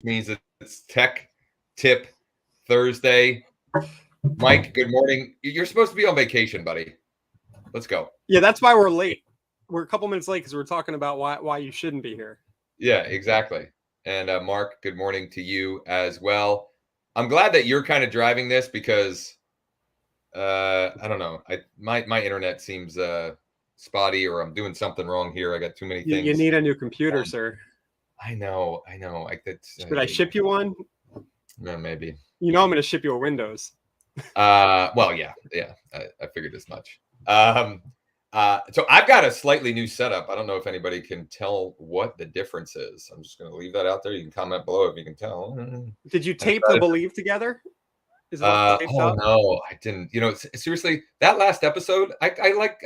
means it's Tech Tip Thursday. Mike, good morning. You're supposed to be on vacation, buddy. Let's go. Yeah, that's why we're late. We're a couple minutes late because we're talking about why you shouldn't be here. Yeah, exactly. And Mark, good morning to you as well. I'm glad that you're kind of driving this because I don't know. My internet seems spotty, or I'm doing something wrong here. I got too many things. You need a new computer, sir. I know. Should I ship you one? No, maybe. You know I'm going to ship you a Windows. Well, yeah. I figured as much. So I've got a slightly new setup. I don't know if anybody can tell what the difference is. I'm just going to leave that out there. You can comment below if you can tell. Did you tape the Believe together? Is it no, I didn't. You know, seriously, that last episode, I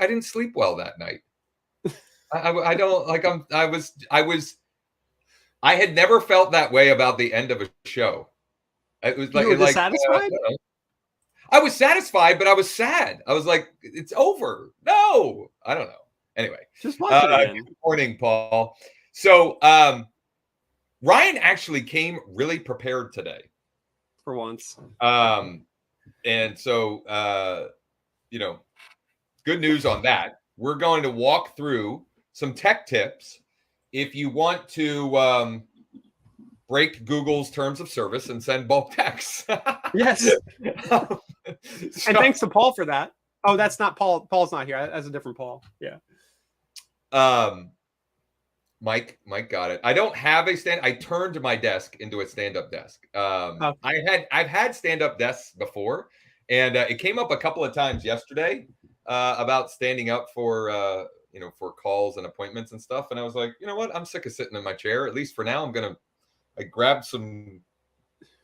didn't sleep well that night. I don't like. I had never felt that way about the end of a show. It was like, you were dissatisfied? I was satisfied, but I was sad. I was like, it's over. No, I don't know. Anyway, just watch it again. Good morning, Paul. So Ryan actually came really prepared today. For once. And so, good news on that. We're going to walk through some tech tips. If you want to break Google's terms of service and send bulk texts. Yes. And thanks to Paul for that. Oh, that's not Paul. Paul's not here. That's a different Paul. Yeah. Mike got it. I don't have a stand. I turned my desk into a stand-up desk. I've had stand-up desks before, and it came up a couple of times yesterday about standing up for for calls and appointments and stuff. And I was like, you know what? I'm sick of sitting in my chair. At least for now, I'm gonna grab some,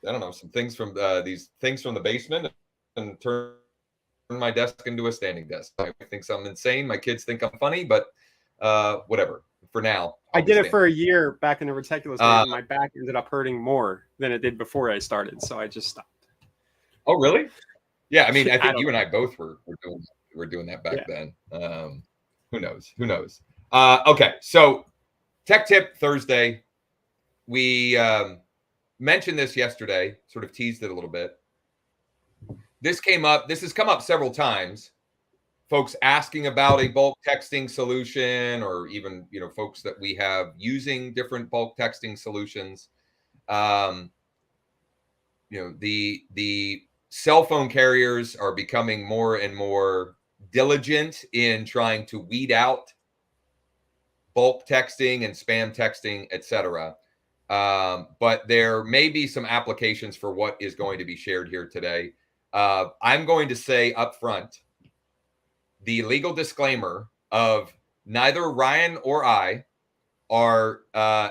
some things from these things from the basement and turn my desk into a standing desk. I think I'm insane. My kids think I'm funny, but whatever. For now, I did it for a year back in the ridiculous days, and my back ended up hurting more than it did before I started, so I just stopped. Oh, really? Yeah, I mean, I think you and I both were doing that back then. Who knows? Okay, so Tech Tip Thursday. We mentioned this yesterday, sort of teased it a little bit. This has come up several times. Folks asking about a bulk texting solution, or even, folks that we have using different bulk texting solutions. The cell phone carriers are becoming more and more diligent in trying to weed out bulk texting and spam texting, etc. But there may be some applications for what is going to be shared here today. I'm going to say up front, the legal disclaimer of neither Ryan or I are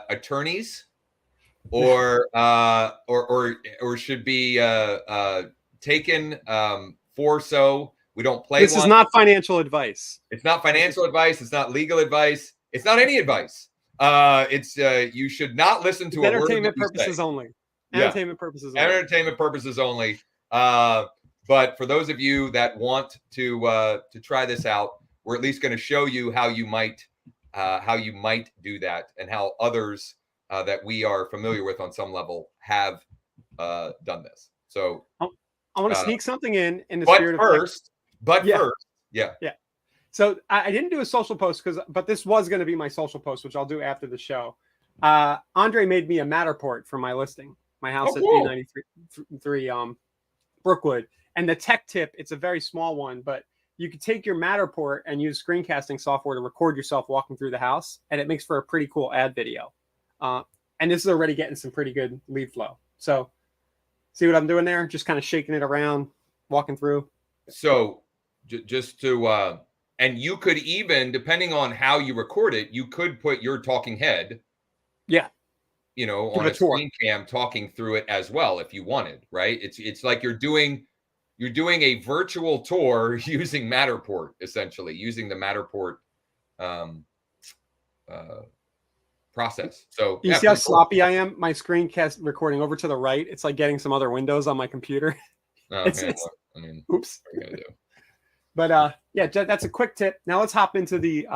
attorneys or should be taken for so. We don't play. This is not financial advice. It's not financial advice. It's not legal advice. It's not any advice. It's you should not listen to entertainment purposes only. Entertainment purposes only. Entertainment purposes only. But for those of you that want to try this out, we're at least going to show you how you might do that, and how others that we are familiar with on some level have done this. So I want to sneak something in the spirit of first. Yeah. So I didn't do a social post but this was going to be my social post, which I'll do after the show. Andre made me a Matterport for my listing, my house at 893 Brookwood. And the tech tip, it's a very small one, but you could take your Matterport and use screencasting software to record yourself walking through the house, and it makes for a pretty cool ad video. And this is already getting some pretty good lead flow. So see what I'm doing there? Just kind of shaking it around, walking through. So just to, and you could even, depending on how you record it, you could put your talking head. Yeah. On a screen cam talking through it as well, if you wanted, right? It's like you're doing a virtual tour using Matterport, essentially using the Matterport process. So you see how sloppy I am? My screencast recording over to the right. It's like getting some other windows on my computer. Oops. What are you gonna do? But that's a quick tip. Now let's hop into the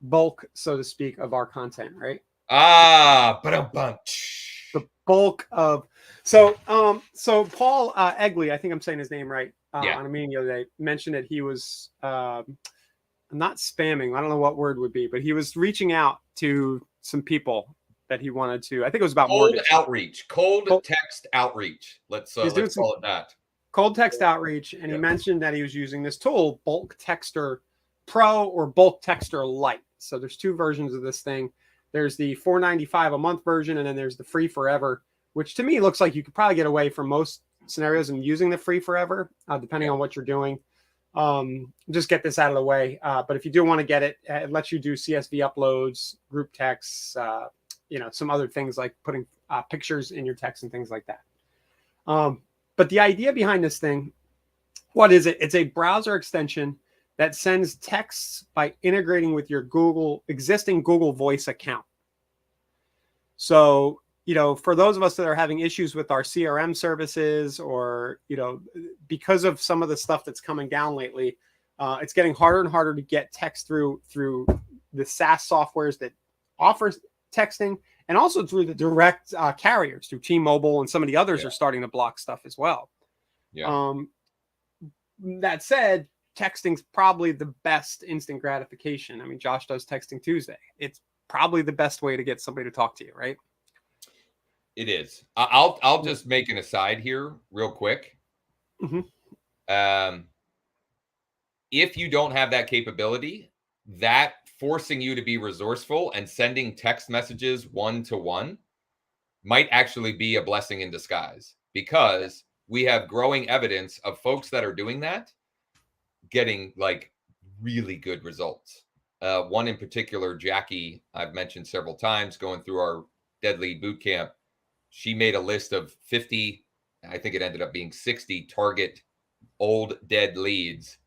bulk, so to speak, of our content, right? Ba-dum-bunch. The bulk of so Paul Egley, I think I'm saying his name right, on a meeting the other day, mentioned that he was not spamming. I don't know what word would be, but he was reaching out to some people that he wanted to. I think it was about cold mortgage outreach, cold text outreach. Let's call it that. Cold text outreach, and he mentioned that he was using this tool, Bulk Texter Pro or Bulk Texter Lite. So there's two versions of this thing. There's the $4.95 a month version, and then there's the free forever, which to me looks like you could probably get away from most scenarios in using the free forever, depending on what you're doing. Just get this out of the way. But if you do want to get it, it lets you do CSV uploads, group texts, some other things like putting pictures in your text and things like that. But the idea behind this thing, what is it? It's a browser extension that sends texts by integrating with your existing Google Voice account. So, for those of us that are having issues with our CRM services, or, because of some of the stuff that's coming down lately, it's getting harder and harder to get text through the SaaS softwares that offers texting, and also through the direct carriers, through T-Mobile, and some of the others are starting to block stuff as well. That said, texting's probably the best instant gratification. I mean, Josh does Texting Tuesday. It's probably the best way to get somebody to talk to you, right? It is. I'll just make an aside here real quick. Mm-hmm. If you don't have that capability, that forcing you to be resourceful and sending text messages one-to-one might actually be a blessing in disguise, because we have growing evidence of folks that are doing that getting like really good results. One in particular, Jackie, I've mentioned several times, going through our Dead Lead Bootcamp. She made a list of 50, I think it ended up being 60 target old dead leads.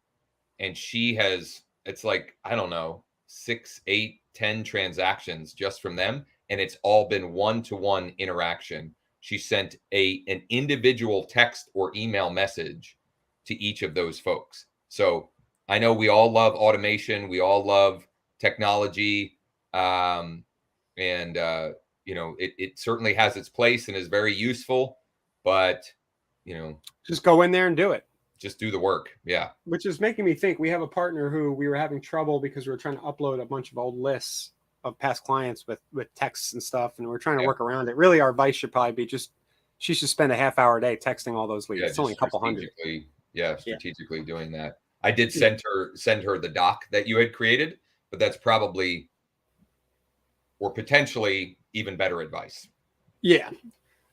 And she has, it's like, I don't know, 6, 8, 10 transactions just from them. And it's all been one-to-one interaction. She sent an individual text or email message to each of those folks. So I know we all love automation. We all love technology. It certainly has its place and is very useful, but, just go in there and do it. Just do the work. Yeah. Which is making me think, we have a partner who we were having trouble because we were trying to upload a bunch of old lists of past clients with texts and stuff, and we're trying to work around it. Really, our advice should probably be she should spend a half hour a day texting all those leads. It's only a couple hundred. Strategically doing that. I did send her the doc that you had created, but that's probably, or potentially, even better advice. Yeah.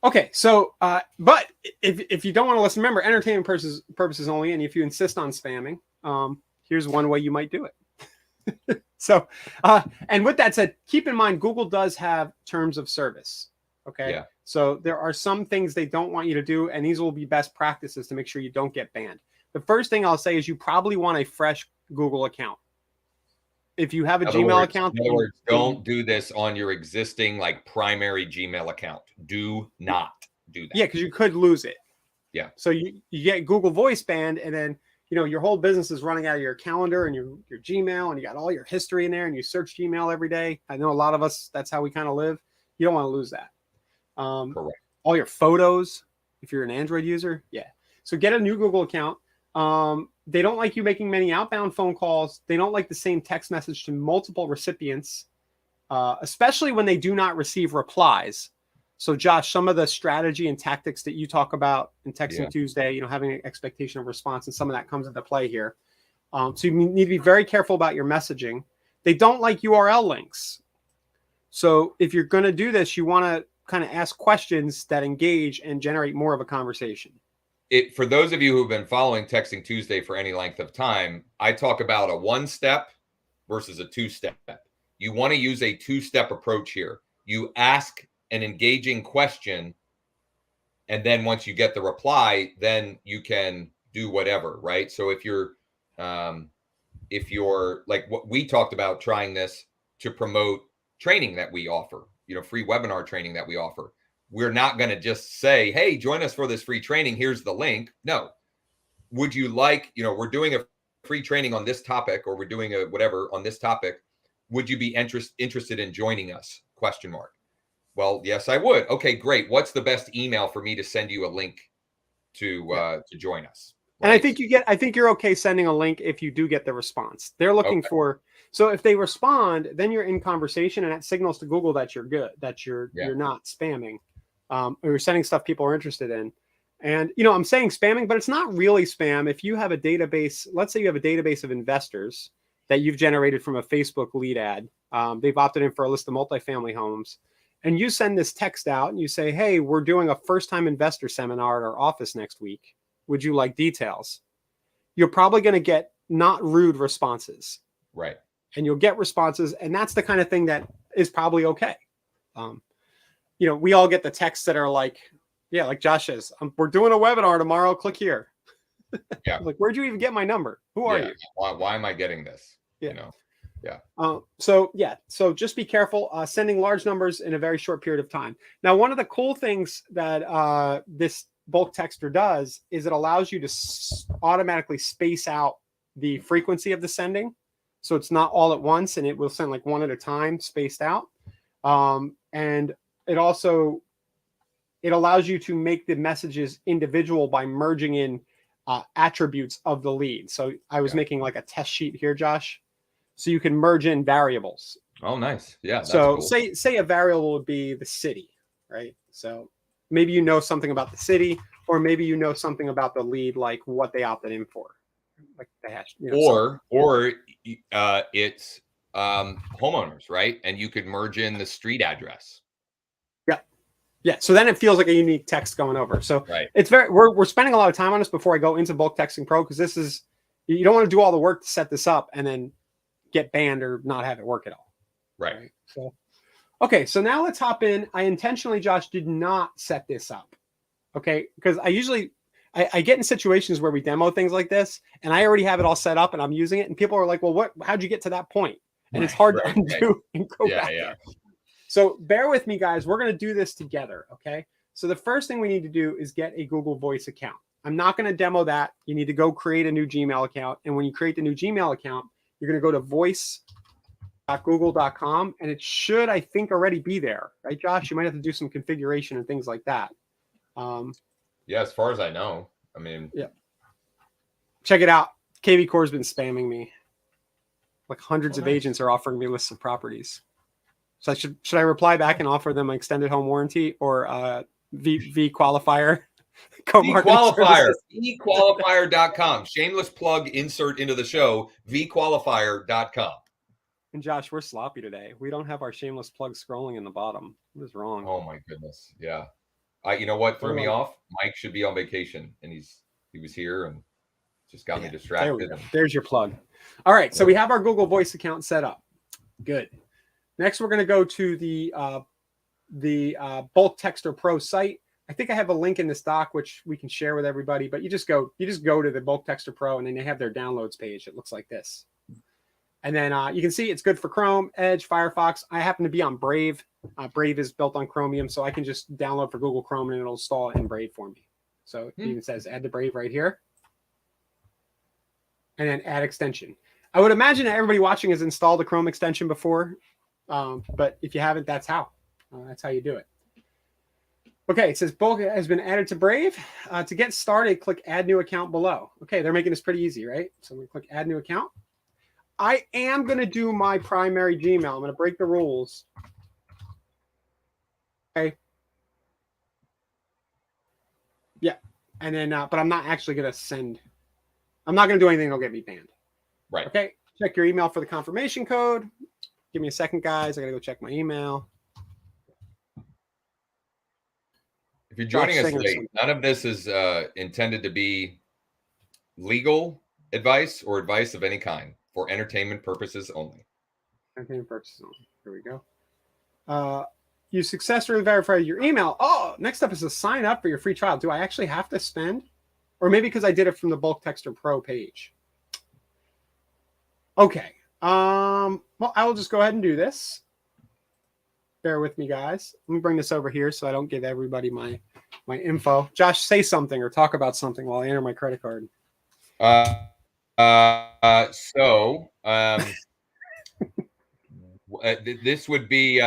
Okay, so, but if you don't want to listen, remember, entertainment purposes only, and if you insist on spamming, here's one way you might do it. So, and with that said, keep in mind, Google does have terms of service, okay? Yeah. So there are some things they don't want you to do, and these will be best practices to make sure you don't get banned. The first thing I'll say is you probably want a fresh Google account. If you have a Gmail account. In other words, don't do this on your existing primary Gmail account. Do not do that. Yeah, because you could lose it. Yeah. So you get Google Voice banned, and then your whole business is running out of your calendar and your Gmail, and you got all your history in there, and you search Gmail every day. I know a lot of us, that's how we kind of live. You don't want to lose that. Correct. All your photos, if you're an Android user. Yeah. So get a new Google account. They don't like you making many outbound phone calls. They don't like the same text message to multiple recipients, especially when they do not receive replies. So Josh, some of the strategy and tactics that you talk about in Texting Tuesday, having an expectation of response, and some of that comes into play here. So you need to be very careful about your messaging. They don't like URL links. So if you're going to do this, you want to kind of ask questions that engage and generate more of a conversation. For those of you who've been following Texting Tuesday for any length of time, I talk about a 1-step versus a 2-step. You want to use a 2-step approach here. You ask an engaging question, and then once you get the reply, then you can do whatever, right? So if you're like what we talked about, trying this to promote training that we offer, free webinar training that we offer. We're not going to just say, hey, join us for this free training. Here's the link. No. Would you like, we're doing a free training on this topic, or we're doing a whatever on this topic. Would you be interested in joining us? ? Well, yes, I would. Okay, great. What's the best email for me to send you a link to join us? And I Right? think you're okay sending a link if you do get the response. They're looking Okay. for, so if they respond, then you're in conversation, and that signals to Google that you're good, that you're not spamming, or you're sending stuff people are interested in. And I'm saying spamming, but it's not really spam. If you have a database, let's say you have a database of investors that you've generated from a Facebook lead ad, they've opted in for a list of multifamily homes, and you send this text out and you say, "Hey, we're doing a first-time investor seminar at our office next week. Would you like details?" You're probably going to get not rude responses. Right. And you'll get responses. And that's the kind of thing that is probably okay. We all get the texts that are like, yeah, like Josh says, we're doing a webinar tomorrow. Click here. Yeah. Like, where'd you even get my number? Who are you? Why am I getting this? Yeah. Yeah. So just be careful sending large numbers in a very short period of time. Now, one of the cool things that this bulk texter does is it allows you to automatically space out the frequency of the sending, so it's not all at once, and it will send like one at a time spaced out. And it allows you to make the messages individual by merging in attributes of the lead. So I was making like a test sheet here, Josh, so you can merge in variables. Oh, nice. Yeah, that's so cool. say a variable would be the city, right? So maybe you know something about the city, or maybe you know something about the lead, like what they opted in for, like the hash. Or it's homeowners, right? And you could merge in the street address. Yeah. So then it feels like a unique text going over. So it's we're spending a lot of time on this before I go into Bulk Texting Pro, because this is, you don't want to do all the work to set this up and then get banned or not have it work at all. Right. So, okay. So now let's hop in. I intentionally, Josh, did not set this up. Okay. Because I get in situations where we demo things like this and I already have it all set up and I'm using it, and people are like, well, how'd you get to that point? And it's hard to undo and go back there. So bear with me, guys. We're going to do this together, okay? So the first thing we need to do is get a Google Voice account. I'm not going to demo that. You need to go create a new Gmail account. And when you create the new Gmail account, you're going to go to voice.google.com, and it should, I think, already be there, right, Josh? You might have to do some configuration and things like that. Yeah, as far as I know. I mean, yeah. Check it out. KV Core's been spamming me. Like hundreds of agents are offering me lists of properties. So should I reply back and offer them an extended home warranty, or V qualifier? V-Qualifier, vqualifier.com. Shameless plug insert into the show, vqualifier.com. And Josh, we're sloppy today. We don't have our shameless plug scrolling in the bottom. What is wrong? Oh my goodness. Yeah. You know what threw me off? Mike should be on vacation, and he was here and just got me distracted. There's your plug. All right. So we have our Google Voice account set up. Good. Next, we're going to go to the Bulk Texter Pro site. I think I have a link in this doc, which we can share with everybody, but you just go to the Bulk Texter Pro, and then they have their downloads page. It looks like this. And then you can see it's good for Chrome, Edge, Firefox. I happen to be on Brave. Brave is built on Chromium, so I can just download for Google Chrome and it'll install it in Brave for me. So it even says add to Brave right here. And then add extension. I would imagine that everybody watching has installed a Chrome extension before. But if you haven't, that's how you do it. Okay, it says Bulk has been added to Brave. To get started, click Add New Account below. Okay, they're making this pretty easy, right? So we click Add New Account. I am going to do my primary Gmail. I'm going to break the rules. Okay. Yeah, and then, but I'm not actually going to send. I'm not going to do anything that'll get me banned. Right. Okay, check your email for the confirmation code. Give me a second, guys. I got to go check my email. If you're joining us late, none of this is intended to be legal advice or advice of any kind, for entertainment purposes only. Entertainment purposes only. Here we go. You successfully verified your email. Oh, next up is to sign up for your free trial. Do I actually have to spend? Or maybe because I did it from the Bulk Texter Pro page. Okay. Well, I will just go ahead and do this. Bear with me, guys. Let me bring this over here so I don't give everybody my info. Josh, say something or talk about something while I enter my credit card. This would be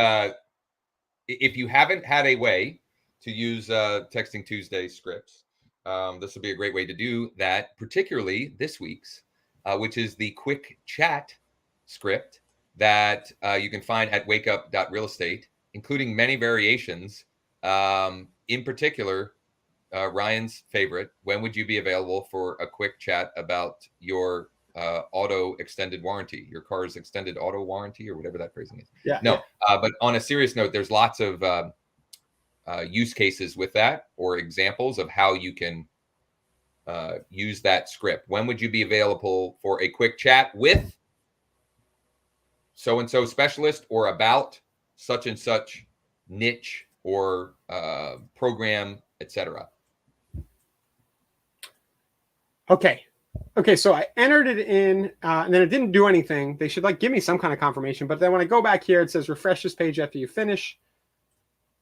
if you haven't had a way to use Texting Tuesday scripts, this will be a great way to do that, particularly this week's, which is the quick chat script that you can find at wakeup.realestate, including many variations. In particular, Ryan's favorite, when would you be available for a quick chat about your auto extended warranty, your car's extended auto warranty, or whatever that phrasing is? Yeah. No, but on a serious note, there's lots of use cases with that, or examples of how you can use that script. When would you be available for a quick chat with so-and-so specialist, or about such and such niche or program, etc.? Okay. So I entered it in, and then it didn't do anything. They should like give me some kind of confirmation. But then when I go back here, it says refresh this page after you finish.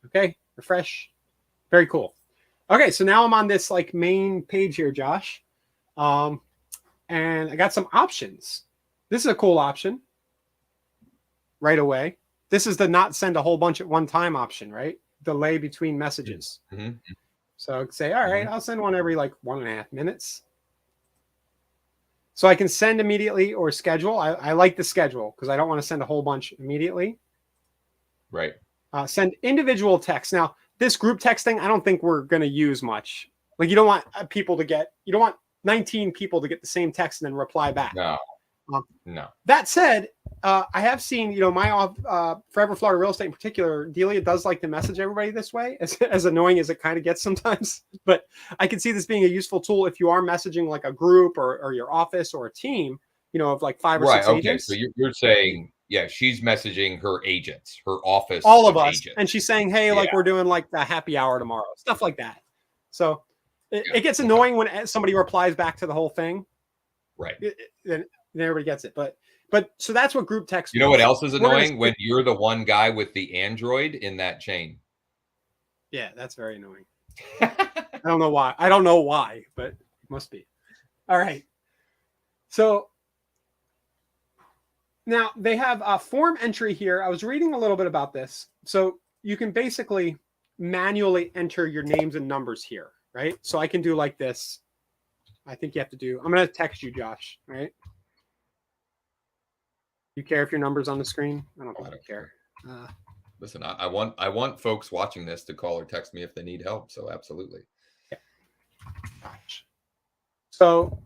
Okay, refresh. Very cool. Okay, so now I'm on this like main page here, Josh. And I got some options. This is a cool option. Right away. This is the not send a whole bunch at one time option, right? Delay between messages. Mm-hmm. So say, all right, I'll send one every like 1.5 minutes. So I can send immediately or schedule. I like the schedule because I don't want to send a whole bunch immediately. Right. Send individual text. Now, this group texting, I don't think we're going to use much. Like you don't want people to get, you don't want 19 people to get the same text and then reply back. No. No. That said, I have seen, my Forever Florida Real Estate in particular, Delia does like to message everybody this way, as annoying as it kind of gets sometimes. But I can see this being a useful tool if you are messaging like a group or your office or a team, of like 5 or 6 agents. So you're saying, yeah, she's messaging her agents, her office, all of us, agents. And she's saying, hey, like we're doing like the happy hour tomorrow, stuff like that. So it gets annoying when somebody replies back to the whole thing. Right. Then everybody gets it. But so that's what group text. You know what else is annoying? When you're the one guy with the Android in that chain. Yeah, that's very annoying. I don't know why, but it must be. All right. So now they have a form entry here. I was reading a little bit about this. So you can basically manually enter your names and numbers here, right? So I can do like this. I think you have to do, I'm going to text you, Josh, right? You care if your number's on the screen? I don't care. Listen, I want folks watching this to call or text me if they need help. So absolutely. Yeah. Gosh. So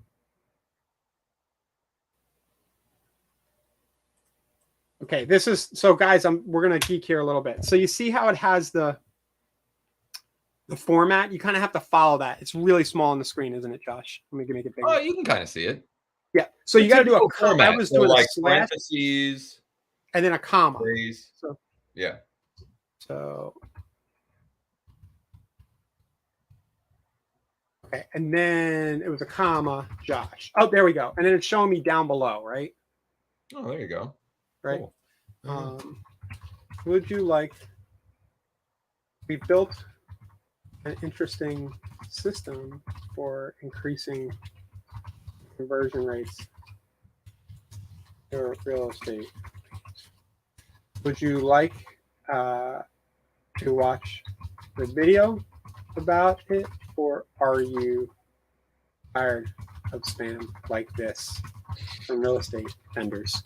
okay, this is guys, we're gonna geek here a little bit. So you see how it has the format? You kind of have to follow that. It's really small on the screen, isn't it, Josh? Let me make it bigger. Oh, you can kind of see it. Yeah. So you got to do a format. I was doing like slash parentheses and then a comma. Phrase. So yeah. So okay, and then it was a comma, Josh. Oh, there we go. And then it's showing me down below, right? Oh, there you go. Right. Cool. Would you like? We built an interesting system for increasing conversion rates for real estate. Would you like to watch the video about it, or are you tired of spam like this from real estate vendors?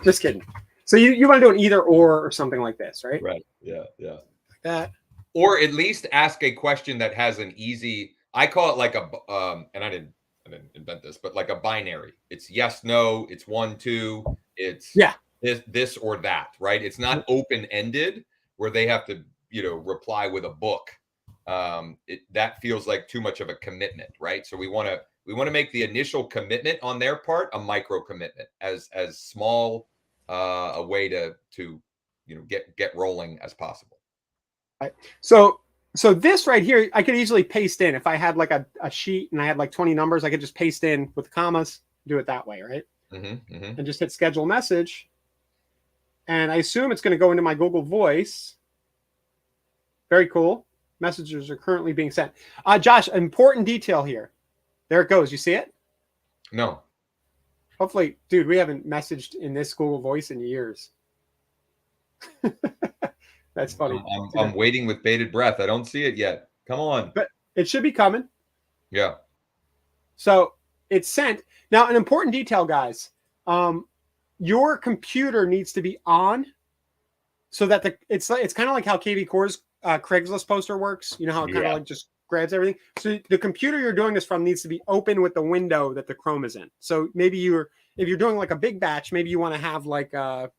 Just kidding. So you want to do an either or something like this, right? Right. Yeah. Yeah. Like that. Or at least ask a question that has an easy. I call it like a and I didn't invent this, but like a binary. It's yes, no. It's 1, 2. It's this or that. Right. It's not open ended where they have to reply with a book. That feels like too much of a commitment, right? So we want to make the initial commitment on their part a micro commitment, as small a way to get rolling as possible. Right. So this right here, I could easily paste in. If I had like a sheet and I had like 20 numbers, I could just paste in with commas, do it that way, right? And just hit schedule message. And I assume it's going to go into my Google Voice. Very cool. Messages are currently being sent. Josh, important detail here. There it goes. You see it? No. Hopefully, dude, we haven't messaged in this Google Voice in years. That's funny. I'm waiting with bated breath. I don't see it yet. Come on. But it should be coming. Yeah. So it's sent. Now, an important detail, guys. Your computer needs to be on so that it's kind of like how KV Core's Craigslist poster works. You know how it kind of like just grabs everything. So the computer you're doing this from needs to be open with the window that the Chrome is in. So maybe if you're doing like a big batch, maybe you want to have like a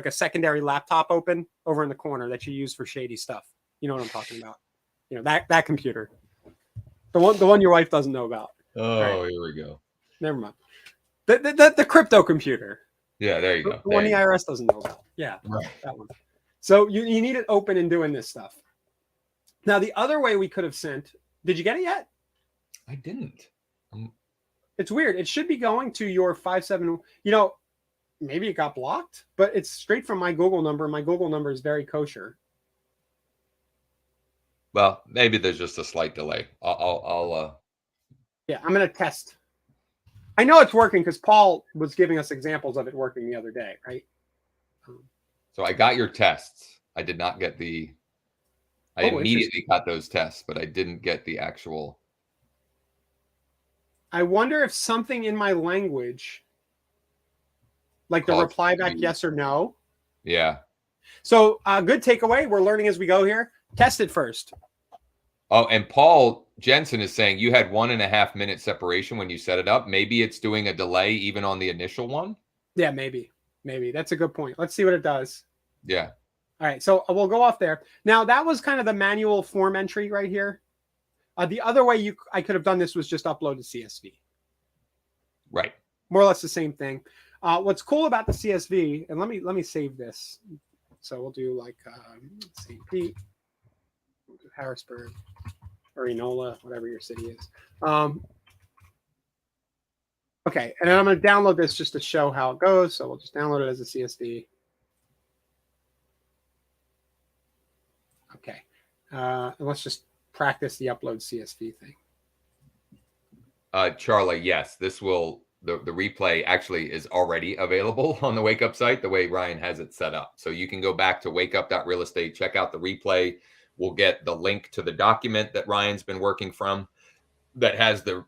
secondary laptop open over in the corner that you use for shady stuff. You know what I'm talking about? You know, that computer, the one your wife doesn't know about. Oh, right. Here we go. Never mind. The crypto computer. Yeah, there you go. The one the IRS doesn't know about. Yeah, right. That one. So you need it open and doing this stuff. Now, the other way we could have sent, did you get it yet? I didn't. It's weird. It should be going to your 57. You know, maybe it got blocked, but it's straight from my Google number. My Google number is very kosher. Well, maybe there's just a slight delay. Yeah, I'm going to test. I know it's working because Paul was giving us examples of it working the other day, right? So I got your tests. I did not get I immediately got those tests, but I didn't get the actual. I wonder if something in my language, like the reply back yes or no. Yeah. So good takeaway. We're learning as we go here. Test it first. Oh, and Paul Jensen is saying you had 1.5 minute separation when you set it up. Maybe it's doing a delay even on the initial one. Yeah, maybe. That's a good point. Let's see what it does. Yeah. All right. So we'll go off there. Now, that was kind of the manual form entry right here. The other way I could have done this was just upload to CSV. Right. More or less the same thing. What's cool about the CSV, and let me save this. So we'll do like St. Pete, Harrisburg, or Enola, whatever your city is. Okay, and then I'm going to download this just to show how it goes. So we'll just download it as a CSV. Okay, and let's just practice the upload CSV thing. Charlie, yes, this will, the replay actually is already available on the Wake Up site, the way Ryan has it set up. So you can go back to wakeup.realestate, check out the replay. We'll get the link to the document that Ryan's been working from that has the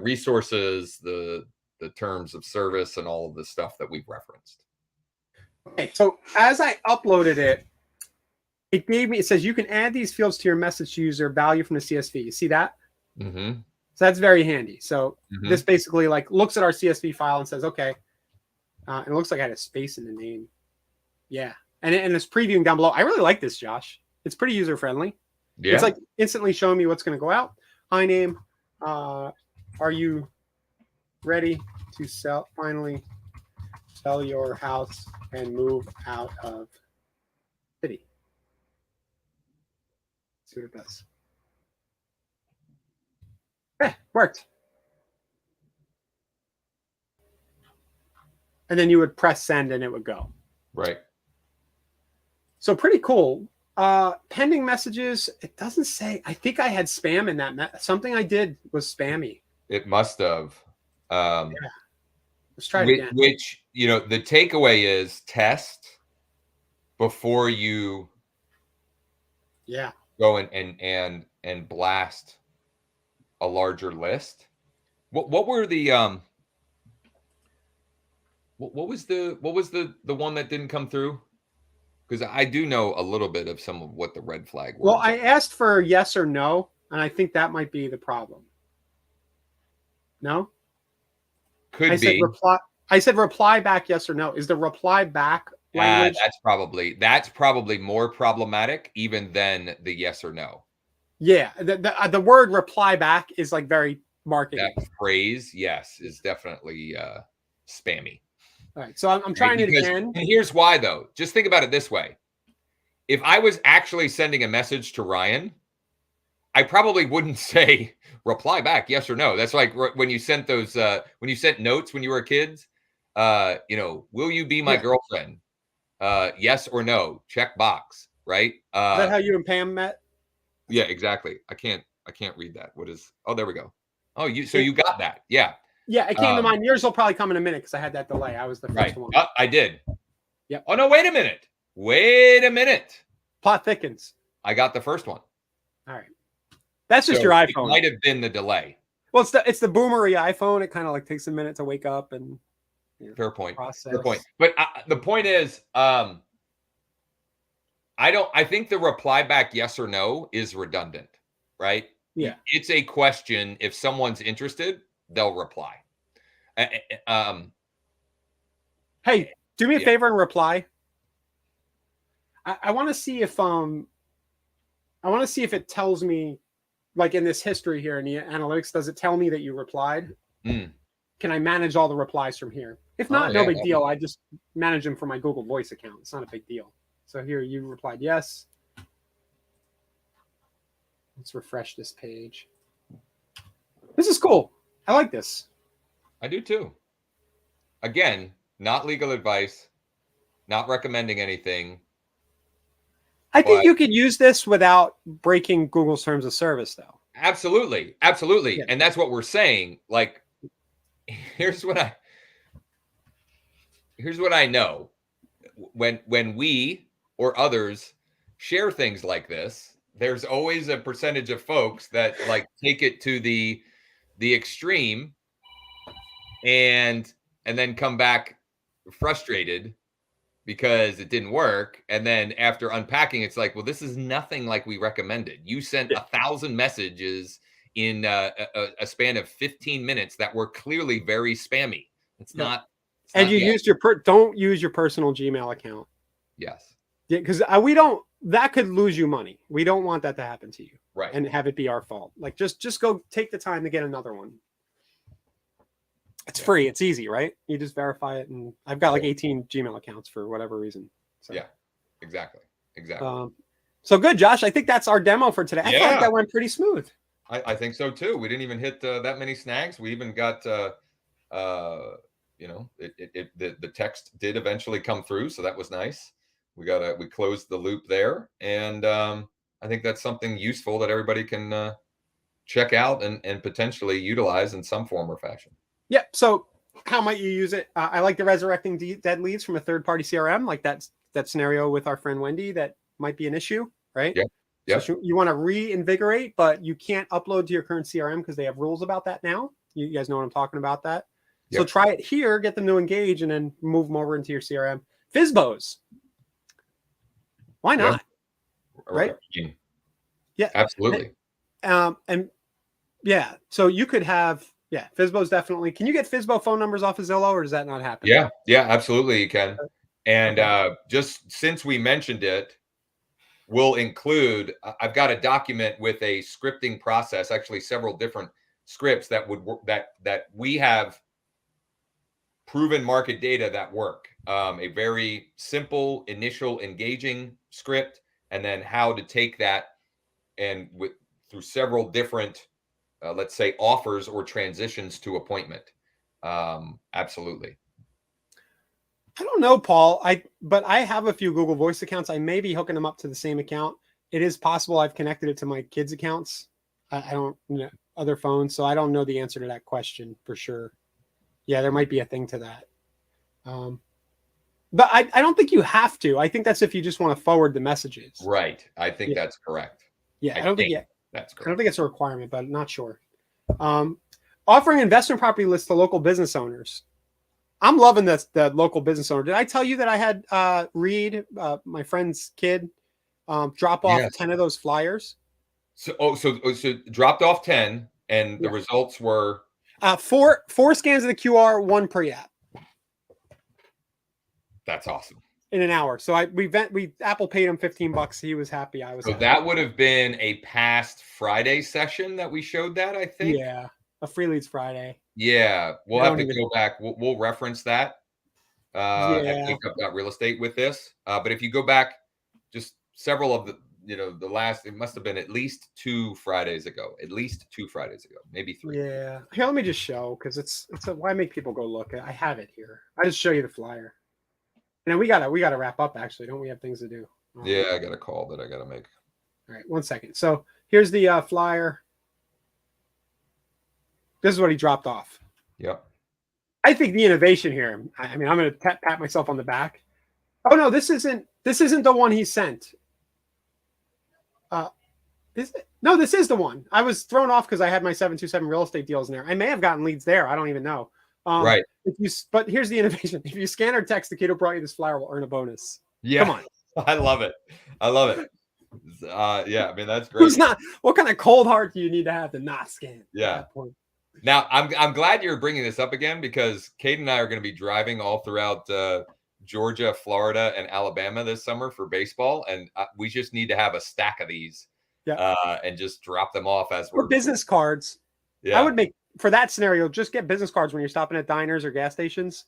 resources, the terms of service, and all of the stuff that we've referenced. Okay, so as I uploaded it, it says you can add these fields to your message to user value from the CSV. You see that? Mm-hmm. So that's very handy. So this basically like looks at our CSV file and says, okay, and it looks like I had a space in the name. Yeah. And it's previewing down below. I really like this, Josh. It's pretty user-friendly. Yeah. It's like instantly showing me what's going to go out. Hi, name. Are you ready to finally sell your house and move out of city? Let's see what it does. Worked. And then you would press send and it would go. Right. So pretty cool. Pending messages, it doesn't say. I think I had spam in that. Something I did was spammy. It must have. Yeah. Let's try it again. Which, you know, the takeaway is test before you go and blast a larger list. What were the what was the one that didn't come through? Because I do know a little bit of some of what the red flag was. Well, I asked for yes or no, and I think that might be the problem. No? Could be. I said reply back yes or no. Is the reply back language? That's probably more problematic even than the yes or no. Yeah, the word reply back is like very marketing. That phrase, yes, is definitely spammy. All right, so I'm trying it again. And here's why, though. Just think about it this way. If I was actually sending a message to Ryan, I probably wouldn't say reply back, yes or no. That's like when you sent those, when you sent notes when you were kids, you know, will you be my girlfriend? Yes or no, check box, right? Is that how you and Pam met? Yeah, exactly. I can't read that. What is, oh, there we go. Oh, so you got that. Yeah. Yeah, it came to mind. Yours will probably come in a minute because I had that delay. I was the first one. I did. Yep. Oh, no, wait a minute. Wait a minute. Plot thickens. I got the first one. All right. That's just your iPhone. It might have been the delay. Well, it's the boomery iPhone. It kind of like takes a minute to wake up and fair point. Process. Fair point. But the point is, I think the reply back yes or no is redundant, right? Yeah. It's a question. If someone's interested, they'll reply. Hey, do me a favor and reply. I want to see if it tells me, like in this history here in the analytics, does it tell me that you replied? Can I manage all the replies from here? If not, no big deal. I just manage them from my Google Voice account. It's not a big deal. So here you replied yes. Let's refresh this page. This is cool. I like this. I do too. Again, not legal advice, not recommending anything. I think you could use this without breaking Google's terms of service, though. Absolutely. Absolutely. Yeah. And that's what we're saying. Like, here's what I know. When we or others share things like this, there's always a percentage of folks that like take it to the extreme and then come back frustrated because it didn't work. And then after unpacking, it's like, well, this is nothing like we recommended. You sent 1,000 messages in a span of 15 minutes that were clearly very spammy. It's not. And you used don't use your personal Gmail account. Yes. Yeah, because that could lose you money. We don't want that to happen to you. Right. And have it be our fault. Like just go take the time to get another one. It's free. It's easy, right? You just verify it. And I've got like 18 Gmail accounts for whatever reason. So. Yeah, exactly. So good, Josh. I think that's our demo for today. I thought that went pretty smooth. I think so too. We didn't even hit that many snags. We even got, the text did eventually come through. So that was nice. We closed the loop there. And I think that's something useful that everybody can check out and potentially utilize in some form or fashion. Yeah. So how might you use it? I like the resurrecting dead leads from a third-party CRM, like that scenario with our friend Wendy that might be an issue, right? Yeah. Yeah. So you want to reinvigorate, but you can't upload to your current CRM because they have rules about that now. You guys know what I'm talking about that. Yep. So try it here, get them to engage, and then move them over into your CRM. Fizzbos. Why not? Yeah. Right? Yeah, absolutely. And yeah, so you could have, Fizzbos definitely. Can you get Fizzbo phone numbers off of Zillow, or does that not happen? Yeah, absolutely you can. And just since we mentioned it, we'll include, I've got a document with a scripting process, actually several different scripts that would work, that we have proven market data that work. A very simple initial engaging script, and then how to take that and through several different, let's say, offers or transitions to appointment. Absolutely. I don't know, Paul. But I have a few Google Voice accounts. I may be hooking them up to the same account. It is possible I've connected it to my kids' accounts. I don't know other phones, so I don't know the answer to that question for sure. Yeah, there might be a thing to that. But I don't think you have to. I think that's if you just want to forward the messages. Right. I think that's correct. Yeah, I don't think that's correct. I don't think it's a requirement, but I'm not sure. Offering investment property lists to local business owners. I'm loving this, the local business owner. Did I tell you that I had Reed, my friend's kid, drop off 10 of those flyers? So dropped off 10, and the results were four scans of the QR, 1 pre-app. That's awesome. In an hour. So we Apple paid him $15. He was happy. I was happy. That would have been a past Friday session that we showed that, I think. Yeah, a Free Leads Friday. Yeah, we'll have to go back. We'll reference that at Real Estate with this. But if you go back just several of the last, it must have been at least 2 Fridays ago, maybe 3. Yeah. Here, let me just show, because it's why make people go look? I have it here. I just show you the flyer. And we gotta wrap up, actually. Don't we have things to do? Yeah, I got a call that I gotta make. All right, 1 second. So here's the flyer. This is what he dropped off. Yep. I think the innovation here, I mean, I'm going to pat myself on the back. Oh no, this isn't the one he sent. Is it? No, this is the one. I was thrown off because I had my 727 real estate deals in there. I may have gotten leads there. I don't even know. Right. But here's the innovation. If you scan or text the kid who brought you this flower, will earn a bonus. Yeah. Come on. I love it. I love it. Yeah, I mean, that's great. Who's not? What kind of cold heart do you need to have to not scan? Yeah. Now, I'm glad you're bringing this up again, because Kate and I are going to be driving all throughout Georgia, Florida, and Alabama this summer for baseball, and we just need to have a stack of these, and just drop them off as we're business cards. Yeah, I would make for that scenario. Just get business cards when you're stopping at diners or gas stations.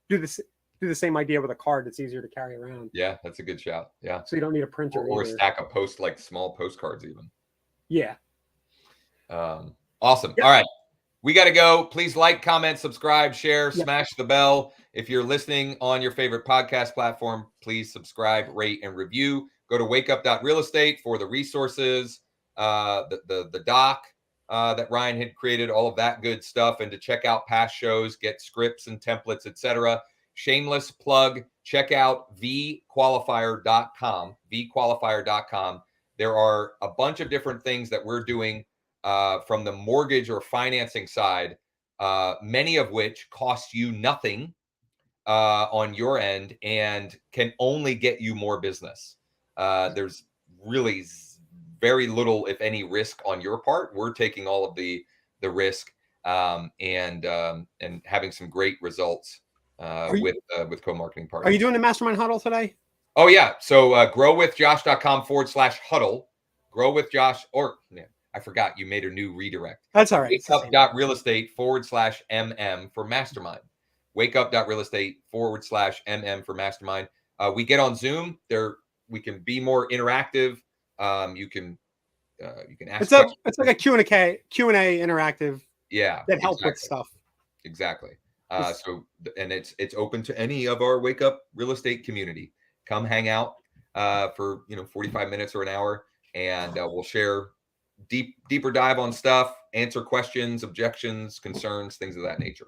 Do the same idea with a card that's easier to carry around. Yeah, that's a good shout. Yeah, so you don't need a printer or a stack of like small postcards even. Yeah. Awesome. Yep. All right. We got to go. Please like, comment, subscribe, share, smash the bell. If you're listening on your favorite podcast platform, please subscribe, rate, and review. Go to wakeup.realestate for the resources, the doc that Ryan had created, all of that good stuff, and to check out past shows, get scripts and templates, etc. Shameless plug. Check out vqualifier.com. vqualifier.com. There are a bunch of different things that we're doing from the mortgage or financing side, many of which cost you nothing on your end and can only get you more business. There's really very little, if any, risk on your part. We're taking all of the risk and having some great results with co-marketing partners. Are you doing the mastermind huddle today? Oh yeah. So growwithjosh.com/huddle. Grow with Josh, or I forgot you made a new redirect. That's all right. Wakeup.realestate/MM for mastermind. Wakeup.realestate/MM for mastermind. We get on Zoom there. We can be more interactive. You can ask. It's like a Q&A interactive. Yeah. That helps with stuff. Exactly. So, and it's open to any of our Wake Up Real Estate community. Come hang out for 45 minutes or an hour, and we'll share deeper dive on stuff, answer questions, objections, concerns, things of that nature.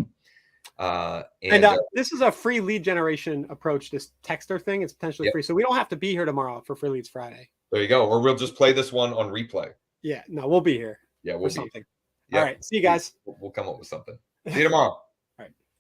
This is a free lead generation approach. This texter thing, it's potentially free, so we don't have to be here tomorrow for Free Leads Friday. There you go. Or we'll just play this one on replay. Yeah, no, we'll be here. Yeah, we'll be. Something. All right, see you guys. We'll come up with something. See you tomorrow.